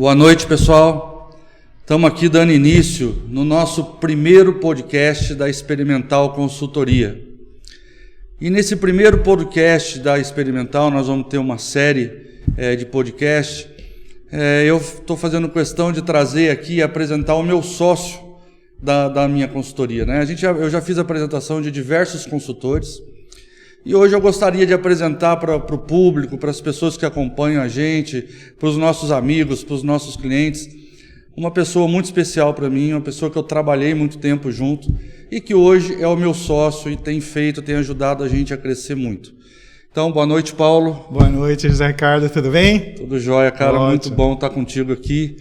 Boa noite, pessoal. Estamos aqui dando início no nosso primeiro podcast da Experimental Consultoria. E nesse primeiro podcast da Experimental, nós vamos ter uma série de podcast. Eu estou fazendo questão de trazer aqui e apresentar o meu sócio da minha consultoria, né? Eu já fiz a apresentação de diversos consultores e hoje eu gostaria de apresentar para o público, para as pessoas que acompanham a gente, para os nossos amigos, para os nossos clientes, uma pessoa muito especial para mim, uma pessoa que eu trabalhei muito tempo junto e que hoje é o meu sócio e tem ajudado a gente a crescer muito. Então, boa noite, Paulo. Boa noite, José Ricardo, tudo bem? Tudo jóia, cara, Ótimo. Muito bom estar contigo aqui,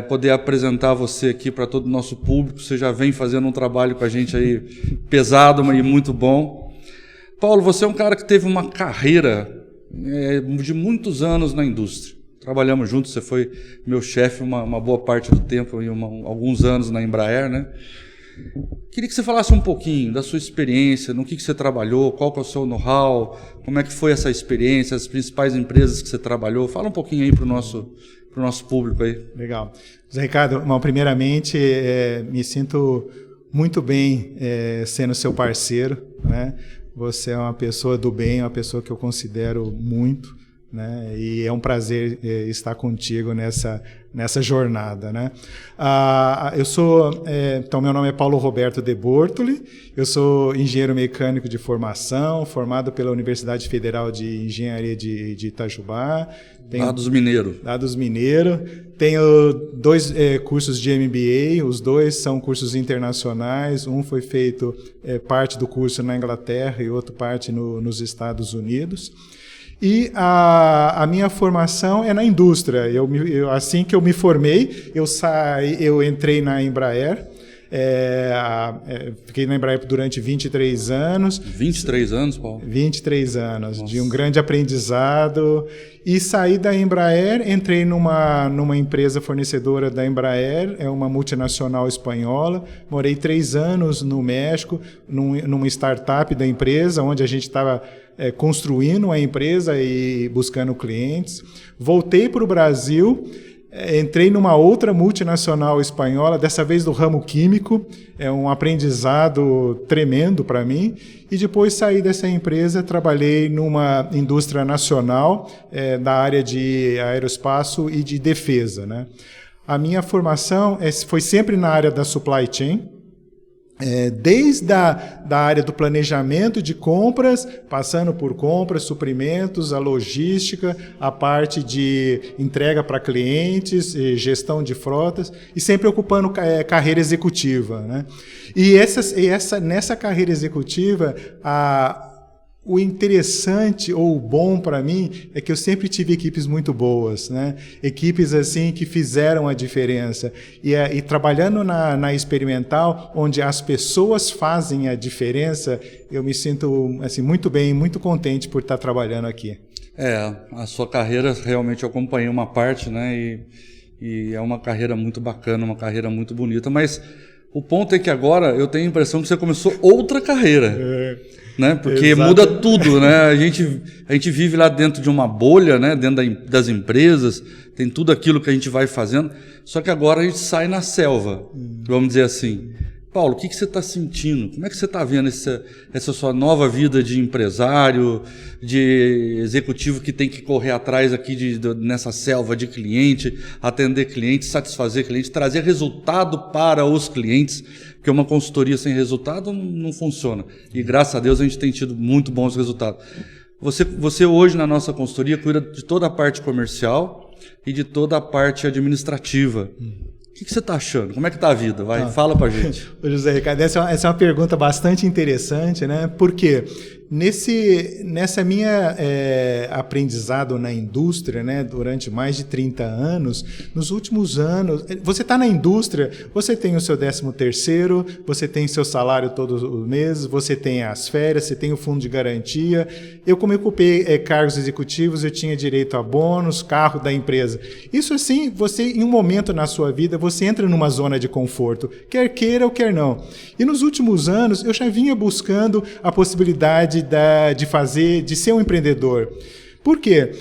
poder apresentar você aqui para todo o nosso público. Você já vem fazendo um trabalho com a gente aí pesado, mas muito bom. Paulo, você é um cara que teve uma carreira de muitos anos na indústria. Trabalhamos juntos, você foi meu chefe uma boa parte do tempo, e alguns anos na Embraer, né? Queria que você falasse um pouquinho da sua experiência, no que você trabalhou, qual que é o seu know-how, como é que foi essa experiência, as principais empresas que você trabalhou. Fala um pouquinho aí para o nosso público aí. Legal. José Ricardo, primeiramente, me sinto muito bem sendo seu parceiro, né? Você é uma pessoa do bem, uma pessoa que eu considero muito, né? E é um prazer estar contigo nessa jornada, né? Então meu nome é Paulo Roberto de Bortoli, eu sou engenheiro mecânico de formação, formado pela Universidade Federal de Engenharia de Itajubá. Dados Mineiro. Tenho 2 cursos de MBA, os 2 são cursos internacionais, um foi feito parte do curso na Inglaterra e outro parte nos Estados Unidos. E a minha formação é na indústria. Assim que eu me formei, eu entrei na Embraer. Fiquei na Embraer durante 23 anos. 23 anos, Paulo? 23 anos, Nossa. De um grande aprendizado. E saí da Embraer, entrei numa empresa fornecedora da Embraer, é uma multinacional espanhola. Morei 3 anos no México, numa startup da empresa, onde a gente estava construindo a empresa e buscando clientes. Voltei para o Brasil. Entrei numa outra multinacional espanhola, dessa vez do ramo químico, é um aprendizado tremendo para mim, e depois saí dessa empresa, trabalhei numa indústria nacional da área de aeroespaço e de defesa, né? A minha formação foi sempre na área da supply chain, desde da área do planejamento de compras, passando por compras, suprimentos, a logística, a parte de entrega para clientes, gestão de frotas, e sempre ocupando carreira executiva, né? E nessa carreira executiva, o interessante ou o bom para mim é que eu sempre tive equipes muito boas, né? Equipes assim que fizeram a diferença. E trabalhando na Experimental, onde as pessoas fazem a diferença, eu me sinto assim, muito bem, muito contente por estar trabalhando aqui. A sua carreira realmente eu acompanhei uma parte, né? E é uma carreira muito bacana, uma carreira muito bonita, mas o ponto é que agora eu tenho a impressão que você começou outra carreira. Né? Porque muda tudo, né? A gente vive lá dentro de uma bolha, né? Dentro das empresas, tem tudo aquilo que a gente vai fazendo, só que agora a gente sai na selva, vamos dizer assim. Paulo, o que você está sentindo? Como é que você está vendo essa sua nova vida de empresário, de executivo que tem que correr atrás aqui nessa selva de cliente, atender cliente, satisfazer cliente, trazer resultado para os clientes, porque uma consultoria sem resultado não funciona. E graças a Deus a gente tem tido muito bons resultados. Você hoje na nossa consultoria cuida de toda a parte comercial e de toda a parte administrativa. O que você está achando? Como é que está a vida? Fala para a gente. José Ricardo, essa é uma pergunta bastante interessante, né? Porque nessa minha aprendizado na indústria, né, durante mais de 30 anos, nos últimos anos, você está na indústria, você tem o seu 13º, você tem seu salário todos os meses, você tem as férias, você tem o fundo de garantia. Como eu ocupei cargos executivos, eu tinha direito a bônus, carro da empresa. Isso assim, você em um momento na sua vida, você entra numa zona de conforto, quer queira ou quer não. E nos últimos anos, eu já vinha buscando a possibilidade de ser um empreendedor. Por quê?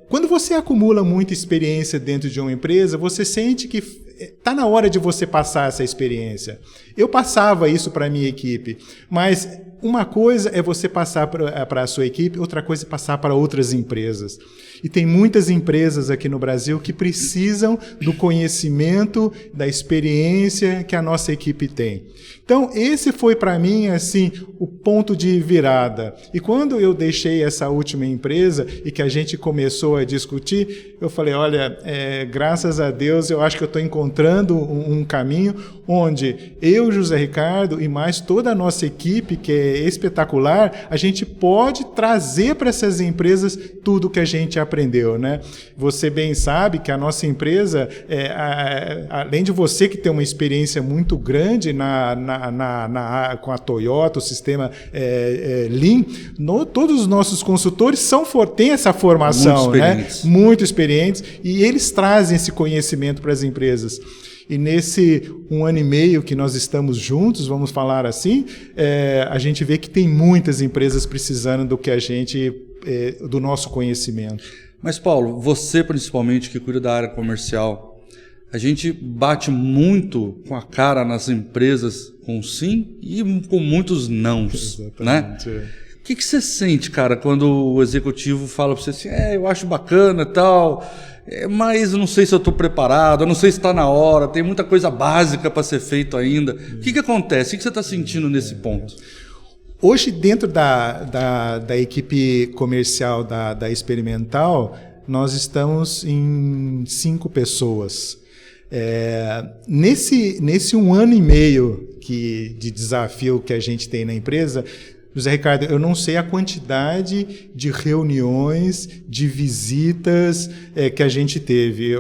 Quando você acumula muita experiência dentro de uma empresa, você sente que está na hora de você passar essa experiência. Eu passava isso para a minha equipe, mas uma coisa é você passar para a sua equipe, outra coisa é passar para outras empresas. E tem muitas empresas aqui no Brasil que precisam do conhecimento, da experiência que a nossa equipe tem. Então, esse foi para mim assim o ponto de virada. E quando eu deixei essa última empresa e que a gente começou a discutir, eu falei, olha, graças a Deus, eu acho que eu estou encontrando um caminho onde eu, José Ricardo, e mais toda a nossa equipe, que é espetacular, a gente pode trazer para essas empresas tudo que a gente aprendeu, né? Você bem sabe que a nossa empresa, além de você que tem uma experiência muito grande com a Toyota, o sistema Lean, todos os nossos consultores têm essa formação, muito experientes, e eles trazem esse conhecimento para as empresas. E nesse 1 ano e meio que nós estamos juntos, vamos falar assim, a gente vê que tem muitas empresas precisando do nosso conhecimento. Mas, Paulo, você principalmente que cuida da área comercial, a gente bate muito com a cara nas empresas com sim e com muitos nãos, Exatamente, né? O que você sente, cara, quando o executivo fala para você assim, eu acho bacana e tal, mas eu não sei se eu estou preparado, eu não sei se está na hora, tem muita coisa básica para ser feito ainda. O que acontece? O que você está sentindo nesse ponto? Hoje, dentro da equipe comercial da Experimental, nós estamos em 5 pessoas. Nesse 1 ano e meio de desafio que a gente tem na empresa, José Ricardo, eu não sei a quantidade de reuniões, de visitas que a gente teve.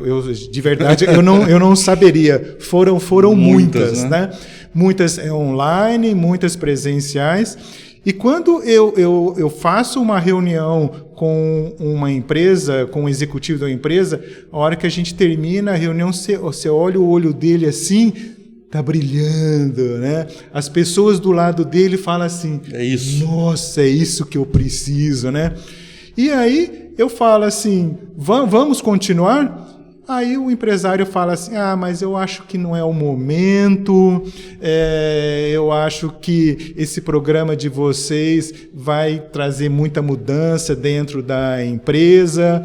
De verdade, eu não saberia. Foram muitas, né? Muitas online, muitas presenciais. E quando eu faço uma reunião com uma empresa, com um executivo da empresa, a hora que a gente termina a reunião, você olha o olho dele assim, tá brilhando, né? As pessoas do lado dele falam assim, é isso. Nossa, é isso que eu preciso, né? E aí eu falo assim, vamos continuar? Aí o empresário fala assim, mas eu acho que não é o momento, eu acho que esse programa de vocês vai trazer muita mudança dentro da empresa,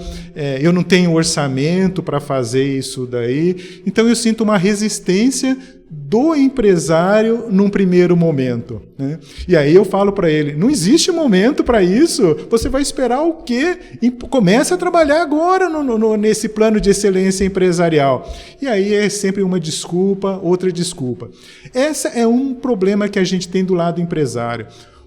eu não tenho orçamento para fazer isso daí. Então eu sinto uma resistência do empresário num primeiro momento, né? E aí eu falo para ele, não existe momento para isso, você vai esperar o quê? Começa a trabalhar agora nesse plano de excelência empresarial. E aí é sempre uma desculpa, outra desculpa. Esse é um problema que a gente tem do lado empresário.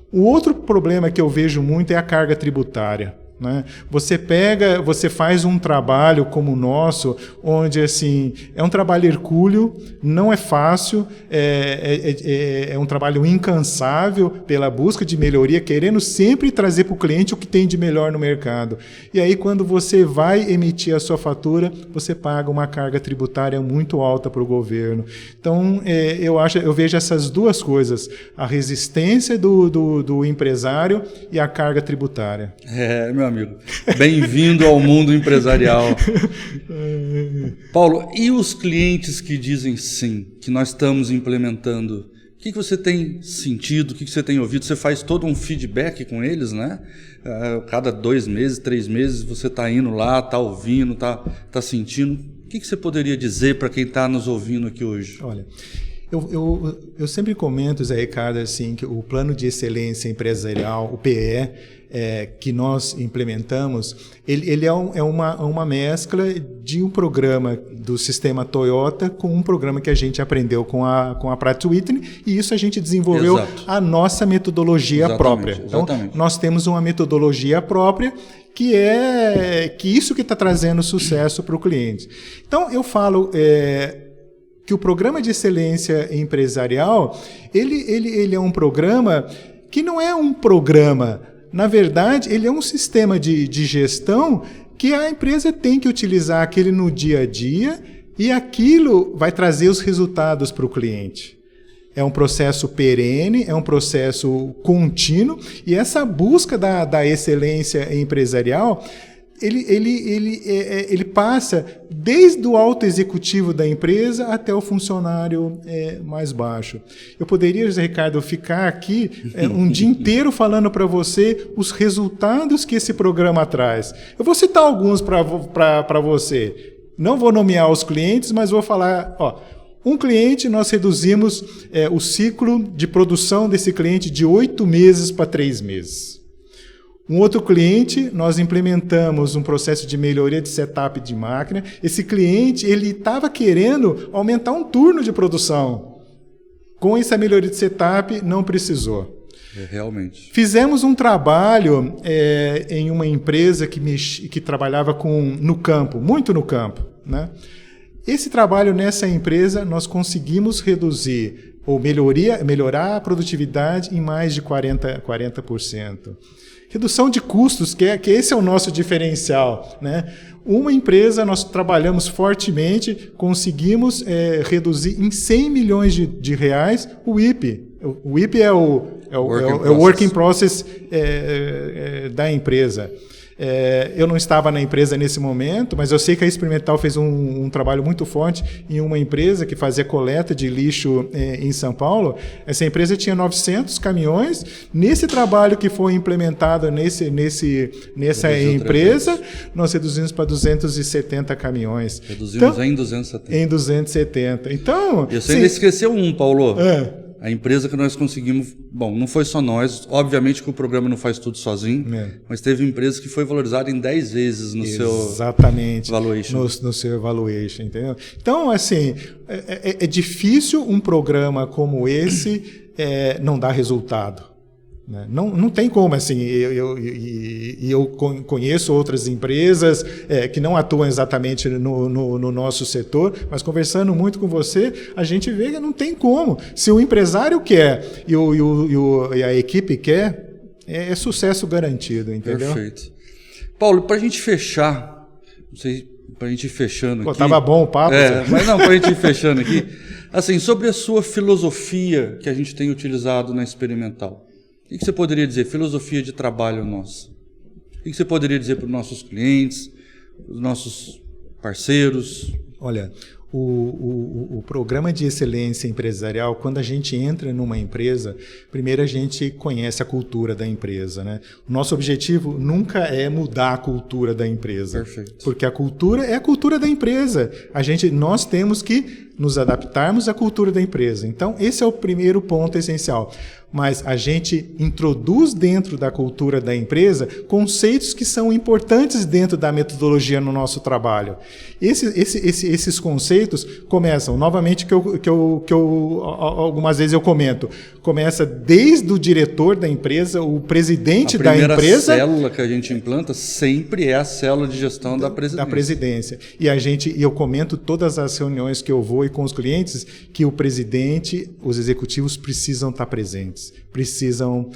O outro problema que eu vejo muito é a carga tributária, né? Você faz um trabalho como o nosso, onde assim, é um trabalho hercúleo, não é fácil, é um trabalho incansável pela busca de melhoria, querendo sempre trazer para o cliente o que tem de melhor no mercado. E aí, quando você vai emitir a sua fatura, você paga uma carga tributária muito alta para o governo. Então, eu vejo essas duas coisas, a resistência do empresário e a carga tributária. Meu amigo, bem-vindo ao mundo empresarial. Paulo, e os clientes que dizem sim, que nós estamos implementando? O que você tem sentido, o que você tem ouvido? Você faz todo um feedback com eles, né? Cada 2 meses, 3 meses, você está indo lá, está ouvindo, está sentindo. O que você poderia dizer para quem está nos ouvindo aqui hoje? Olha, eu sempre comento, Zé Ricardo, assim, que o Plano de Excelência Empresarial, o PE, que nós implementamos, ele é uma mescla de um programa do sistema Toyota com um programa que a gente aprendeu com a Pratt Whitney, e isso a gente desenvolveu a nossa metodologia própria. Então, nós temos uma metodologia própria que isso que está trazendo sucesso para o cliente. Então, eu falo que o programa de excelência empresarial, ele é um programa que não é um programa. Na verdade, ele é um sistema de gestão que a empresa tem que utilizar aquele no dia a dia e aquilo vai trazer os resultados para o cliente. É um processo perene, é um processo contínuo, e essa busca da excelência empresarial ele passa desde o alto executivo da empresa até o funcionário mais baixo. Eu poderia, José Ricardo, ficar aqui um dia inteiro falando para você os resultados que esse programa traz. Eu vou citar alguns para você. Não vou nomear os clientes, mas vou falar... Um cliente, nós reduzimos o ciclo de produção desse cliente de 8 meses para 3 meses. Um outro cliente, nós implementamos um processo de melhoria de setup de máquina. Esse cliente, ele estava querendo aumentar um turno de produção. Com essa melhoria de setup, não precisou. Realmente. Fizemos um trabalho em uma empresa que trabalhava no campo, muito no campo, né? Esse trabalho nessa empresa, nós conseguimos reduzir ou melhorar a produtividade em mais de 40%. Redução de custos, que esse é o nosso diferencial, né? Uma empresa, nós trabalhamos fortemente, conseguimos reduzir em 100 milhões de reais o WIP. O WIP é o Working Process da empresa. Eu não estava na empresa nesse momento, mas eu sei que a Experimental fez um trabalho muito forte em uma empresa que fazia coleta de lixo em São Paulo. Essa empresa tinha 900 caminhões. Nesse trabalho que foi implementado nessa empresa, nós reduzimos para 270 caminhões. Reduzimos em 270. Em 270. Então, você ainda esqueceu um, Paulo. A empresa que nós conseguimos... Bom, não foi só nós. Obviamente que o programa não faz tudo sozinho. Mas teve empresa que foi valorizada em 10 vezes no seu valuation. No seu evaluation, entendeu? Então, assim, é difícil um programa como esse não dar resultado. Não tem como, assim, eu conheço outras empresas que não atuam exatamente no nosso setor, mas conversando muito com você, a gente vê que não tem como. Se o empresário quer e a equipe quer, é sucesso garantido, entendeu? Perfeito. Paulo, para a gente fechar, não sei, para a gente ir fechando aqui... Tava bom o papo. Mas não, para a gente ir fechando aqui, assim, sobre a sua filosofia que a gente tem utilizado na Experimental. O que você poderia dizer? Filosofia de trabalho nossa. O que você poderia dizer para os nossos clientes, para os nossos parceiros? Olha, o programa de excelência empresarial, quando a gente entra numa empresa, primeiro a gente conhece a cultura da empresa, né? O nosso objetivo nunca é mudar a cultura da empresa. Perfeito. Porque a cultura é a cultura da empresa. Nós temos que nos adaptarmos à cultura da empresa. Então, esse é o primeiro ponto essencial. Mas a gente introduz dentro da cultura da empresa conceitos que são importantes dentro da metodologia no nosso trabalho. Esses conceitos começam, novamente, que eu algumas vezes eu comento, começa desde o diretor da empresa, o presidente da empresa. A primeira célula que a gente implanta sempre é a célula de gestão da presidência. Da presidência. E eu comento todas as reuniões que eu vou e com os clientes que o presidente, os executivos precisam estar presentes. Precisam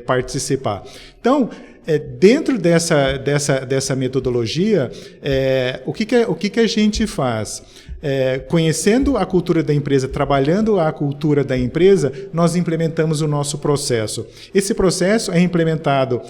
participar. Então, dentro dessa metodologia, o que a gente faz? Conhecendo a cultura da empresa, trabalhando a cultura da empresa, nós implementamos o nosso processo. Esse processo é implementado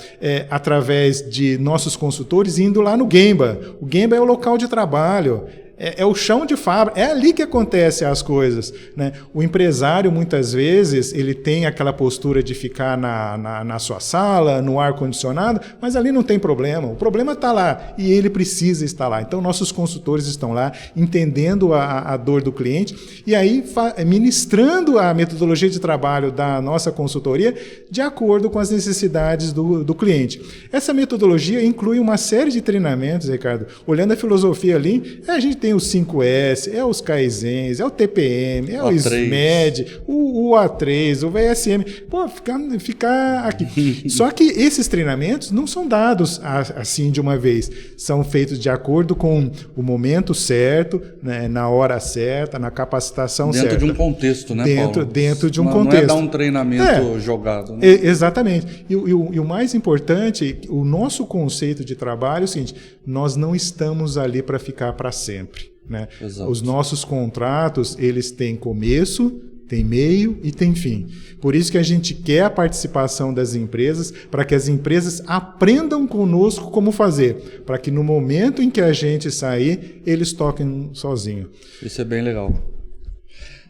através de nossos consultores indo lá no Gemba. O Gemba é o local de trabalho. É o chão de fábrica, é ali que acontecem as coisas, né? O empresário, muitas vezes, ele tem aquela postura de ficar na sua sala, no ar-condicionado, mas ali não tem problema. O problema está lá e ele precisa estar lá. Então, nossos consultores estão lá, entendendo a dor do cliente e aí ministrando a metodologia de trabalho da nossa consultoria de acordo com as necessidades do cliente. Essa metodologia inclui uma série de treinamentos, Ricardo. Olhando a filosofia ali, a gente tem os 5S, os Kaizens, o TPM, o SMED, o A3, o VSM. Pô, ficar aqui. Só que esses treinamentos não são dados assim de uma vez. São feitos de acordo com o momento certo, né, na hora certa, na capacitação certa. Dentro de um contexto, né, Paulo? Dentro de um contexto. Não é dar um treinamento jogado. Né? Exatamente. E o mais importante, o nosso conceito de trabalho é o seguinte: nós não estamos ali para ficar para sempre. Né? Os nossos contratos, eles têm começo, tem meio e tem fim. Por isso que a gente quer a participação das empresas, para que as empresas aprendam conosco como fazer, para que no momento em que a gente sair, eles toquem sozinho. Isso é bem legal.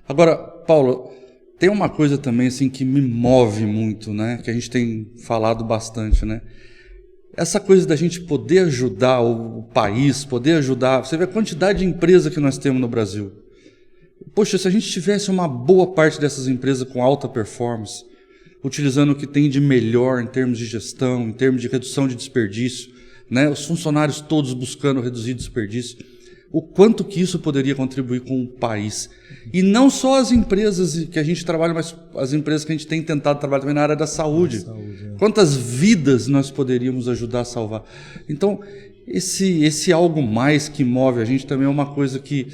Agora, Paulo, tem uma coisa também assim que me move muito, né? Que a gente tem falado bastante, né? Essa coisa da gente poder ajudar o país, poder ajudar... Você vê a quantidade de empresa que nós temos no Brasil. Poxa, se a gente tivesse uma boa parte dessas empresas com alta performance, utilizando o que tem de melhor em termos de gestão, em termos de redução de desperdício, né? Os funcionários todos buscando reduzir desperdício, o quanto que isso poderia contribuir com o país. E não só as empresas que a gente trabalha, mas as empresas que a gente tem tentado trabalhar também na área da saúde. Quantas vidas nós poderíamos ajudar a salvar. Então, esse algo mais que move a gente também é uma coisa que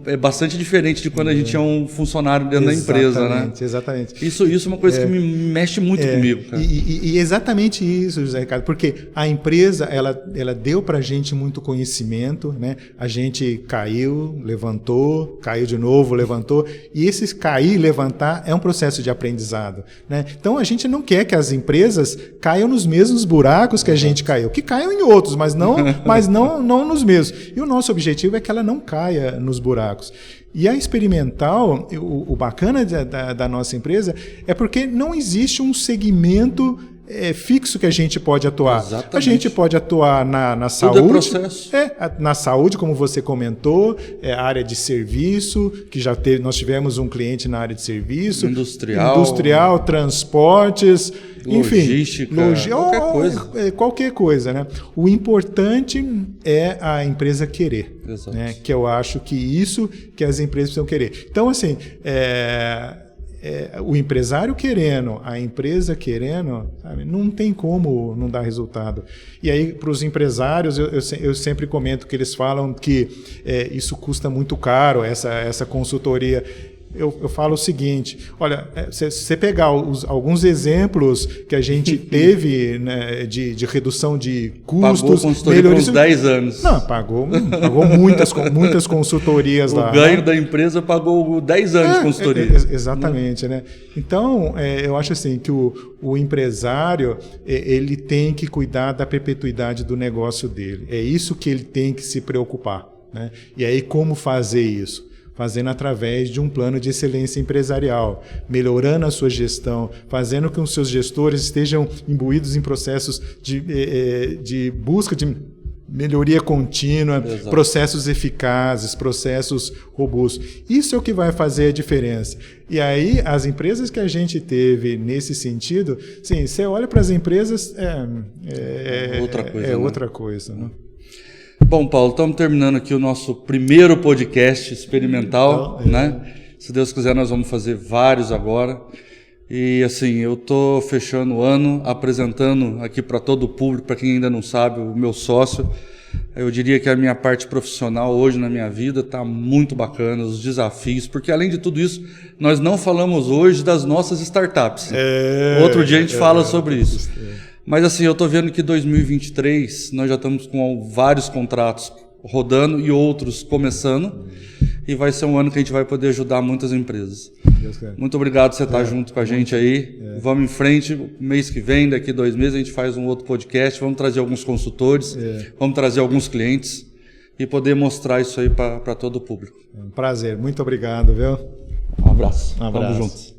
é bastante diferente de quando a gente é um funcionário dentro da empresa, né? Exatamente. Isso é uma coisa que me mexe muito comigo, cara. E exatamente isso, José Ricardo, porque a empresa, ela deu pra gente muito conhecimento, né? A gente caiu, levantou, caiu de novo, levantou, e esse cair e levantar é um processo de aprendizado, né? Então a gente não quer que as empresas caiam nos mesmos buracos que a gente caiu, que caiam em outros, mas não nos mesmos. E o nosso objetivo é que ela não caia nos buracos. E a Experimental, o bacana da nossa empresa é porque não existe um segmento fixo que a gente pode atuar. Exatamente. A gente pode atuar na saúde. Tudo é processo. Na saúde, como você comentou, área de serviço, que nós tivemos um cliente na área de serviço. Industrial, transportes, logística, enfim. Qualquer coisa. Qualquer coisa, né? O importante é a empresa querer. Exato. Né? Que eu acho que isso que as empresas precisam querer. Então, assim, o empresário querendo, a empresa querendo, sabe, não tem como não dar resultado. E aí, para os empresários, eu sempre comento que eles falam que isso custa muito caro, essa consultoria. Eu falo o seguinte, olha, se você pegar alguns exemplos que a gente teve, né, de redução de custos... Pagou consultoria por uns 10 anos. Não, pagou muitas consultorias lá. O ganho da empresa pagou 10 anos de consultoria. Exatamente, né? Então, eu acho assim que o empresário, ele tem que cuidar da perpetuidade do negócio dele. É isso que ele tem que se preocupar, né? E aí, como fazer isso? Fazendo através de um plano de excelência empresarial, melhorando a sua gestão, fazendo com que os seus gestores estejam imbuídos em processos de busca de melhoria contínua, Exato. Processos eficazes, processos robustos. Isso é o que vai fazer a diferença. E aí, as empresas que a gente teve nesse sentido, sim, você olha para as empresas, outra coisa, né? Bom, Paulo, estamos terminando aqui o nosso primeiro podcast experimental, né? Se Deus quiser, nós vamos fazer vários agora. E assim, eu estou fechando o ano, apresentando aqui para todo o público, para quem ainda não sabe, o meu sócio. Eu diria que a minha parte profissional hoje na minha vida está muito bacana, os desafios, porque além de tudo isso, nós não falamos hoje das nossas startups. Outro dia a gente fala sobre isso. Mas assim, eu estou vendo que 2023 nós já estamos com vários contratos rodando e outros começando. E vai ser um ano que a gente vai poder ajudar muitas empresas. Muito obrigado por você estar junto com a gente aí. Vamos em frente. Mês que vem, daqui 2 meses, a gente faz um outro podcast. Vamos trazer alguns consultores, vamos trazer alguns clientes e poder mostrar isso aí para todo o público. É um prazer. Muito obrigado, viu? Um abraço. Um abraço. Tamo juntos.